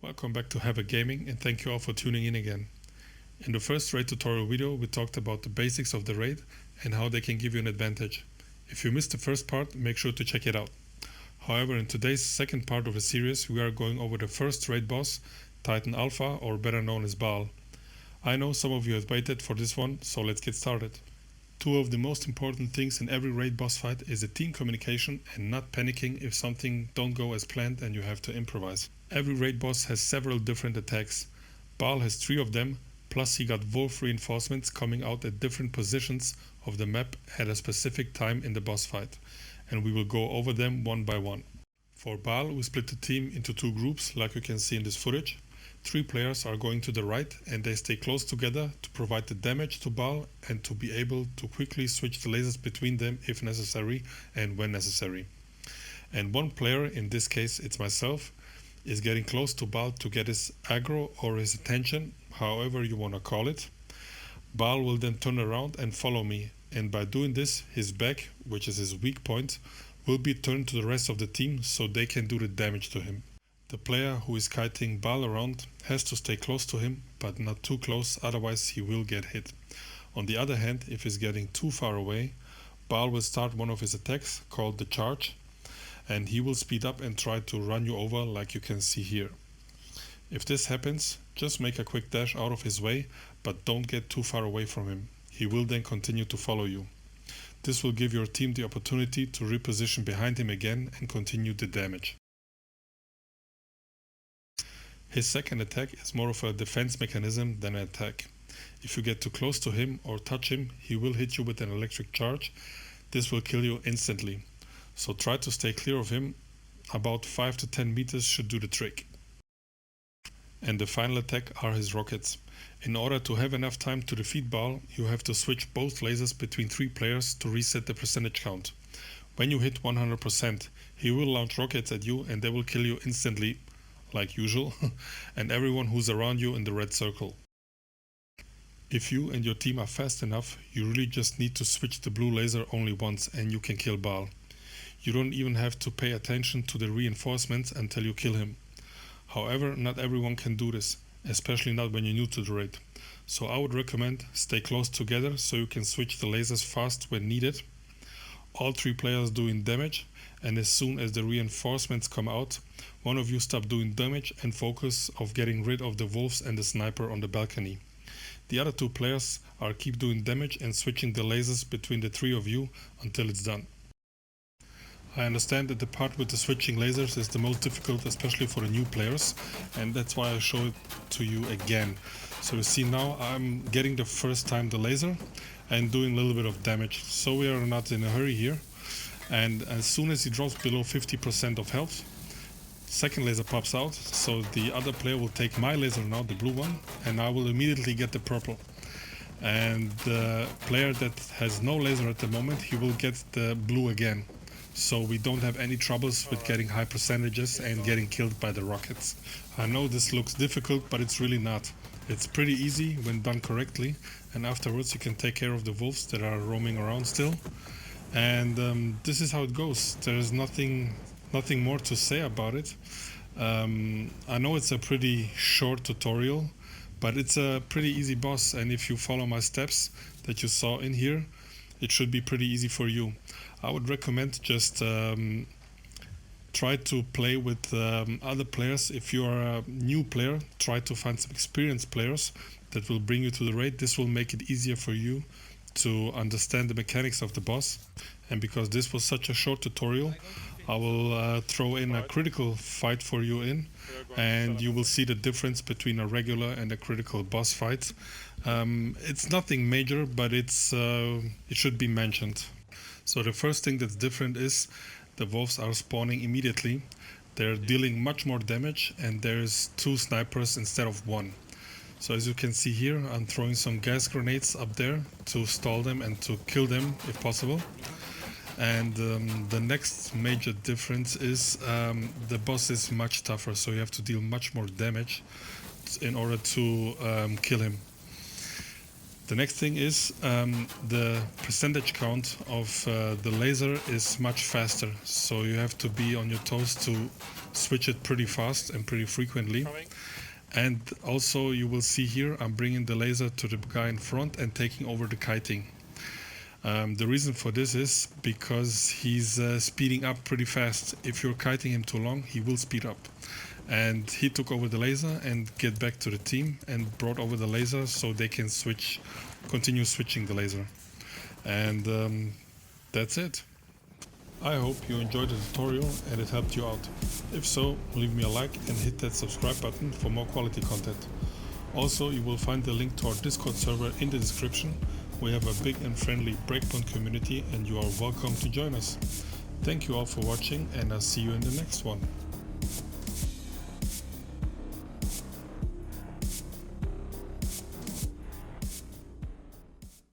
Welcome back to HVOC Gaming, and thank you all for tuning in again. In the first raid tutorial video, we talked about the basics of the raid and how they can give you an advantage. If you missed the first part, make sure to check it out. However, in today's second part of the series, we are going over the first raid boss, Titan Alpha, or better known as BAAL. I know some of you have waited for this one, so let's get started. Two of the most important things in every raid boss fight is the team communication and not panicking if something don't go as planned and you have to improvise. Every raid boss has several different attacks. BAAL has 3 of them, plus he got wolf reinforcements coming out at different positions of the map at a specific time in the boss fight, and we will go over them one by one. For BAAL, we split the team into 2 groups like you can see in this footage. 3 players are going to the right and they stay close together to provide the damage to BAAL and to be able to quickly switch the lasers between them if necessary and when necessary. And 1 player, in this case it's myself, is getting close to BAAL to get his aggro or his attention, however you want to call it. BAAL will then turn around and follow me, and by doing this, his back, which is his weak point, will be turned to the rest of the team so they can do the damage to him. The player who is kiting BAAL around has to stay close to him, but not too close, otherwise he will get hit. On the other hand, if he's getting too far away, BAAL will start one of his attacks called the charge, and he will speed up and try to run you over like you can see here. If this happens, just make a quick dash out of his way, but don't get too far away from him. He will then continue to follow you. This will give your team the opportunity to reposition behind him again and continue the damage. His second attack is more of a defense mechanism than an attack. If you get too close to him or touch him, he will hit you with an electric charge. This will kill you instantly. So try to stay clear of him. About 5 to 10 meters should do the trick. And the final attack are his rockets. In order to have enough time to defeat BAAL, you have to switch both lasers between 3 players to reset the percentage count. When you hit 100%, he will launch rockets at you and they will kill you instantly, like usual, and everyone who's around you in the red circle. If you and your team are fast enough, you really just need to switch the blue laser only once and you can kill BAAL. You don't even have to pay attention to the reinforcements until you kill him. However, not everyone can do this, especially not when you're new to the raid. So I would recommend stay close together so you can switch the lasers fast when needed. All 3 players doing damage, and as soon as the reinforcements come out, one of you stop doing damage and focus of getting rid of the wolves and the sniper on the balcony. The other 2 players are keep doing damage and switching the lasers between the 3 of you until it's done. I understand that the part with the switching lasers is the most difficult, especially for the new players, and that's why I show it to you again. So you see now I'm getting the first time the laser and doing a little bit of damage, so we are not in a hurry here. And as soon as he drops below 50% of health, second laser pops out, so the other player will take my laser now, the blue one, and I will immediately get the purple. And the player that has no laser at the moment, he will get the blue again. So we don't have any troubles with getting high percentages and getting killed by the rockets. I know this looks difficult, but it's really not. It's pretty easy when done correctly, and afterwards you can take care of the wolves that are roaming around still. And this is how it goes. There's nothing more to say about it. I know it's a pretty short tutorial, but it's a pretty easy boss, and if you follow my steps that you saw in here, it should be pretty easy for you. I would recommend just try to play with other players. If you are a new player, try to find some experienced players that will bring you to the raid. This will make it easier for you to understand the mechanics of the boss. And because this was such a short tutorial, I will throw in a critical fight for you in, and you will see the difference between a regular and a critical boss fight. It's nothing major, but it should be mentioned. So the first thing that's different is the wolves are spawning immediately. They're dealing much more damage, and there's 2 snipers instead of 1. So as you can see here, I'm throwing some gas grenades up there to stall them and to kill them if possible. And the next major difference is the boss is much tougher, so you have to deal much more damage in order to kill him. The next thing is the percentage count of the laser is much faster, so you have to be on your toes to switch it pretty fast and pretty frequently. And also you will see here I'm bringing the laser to the guy in front and taking over the kiting. The reason for this is because he's speeding up pretty fast. If you're kiting him too long, he will speed up. And he took over the laser and get back to the team and brought over the laser so they can continue switching the laser. And that's it. I hope you enjoyed the tutorial and it helped you out. If so, leave me a like and hit that subscribe button for more quality content. Also, you will find the link to our Discord server in the description. We have a big and friendly Breakpoint community and you are welcome to join us. Thank you all for watching and I'll see you in the next one.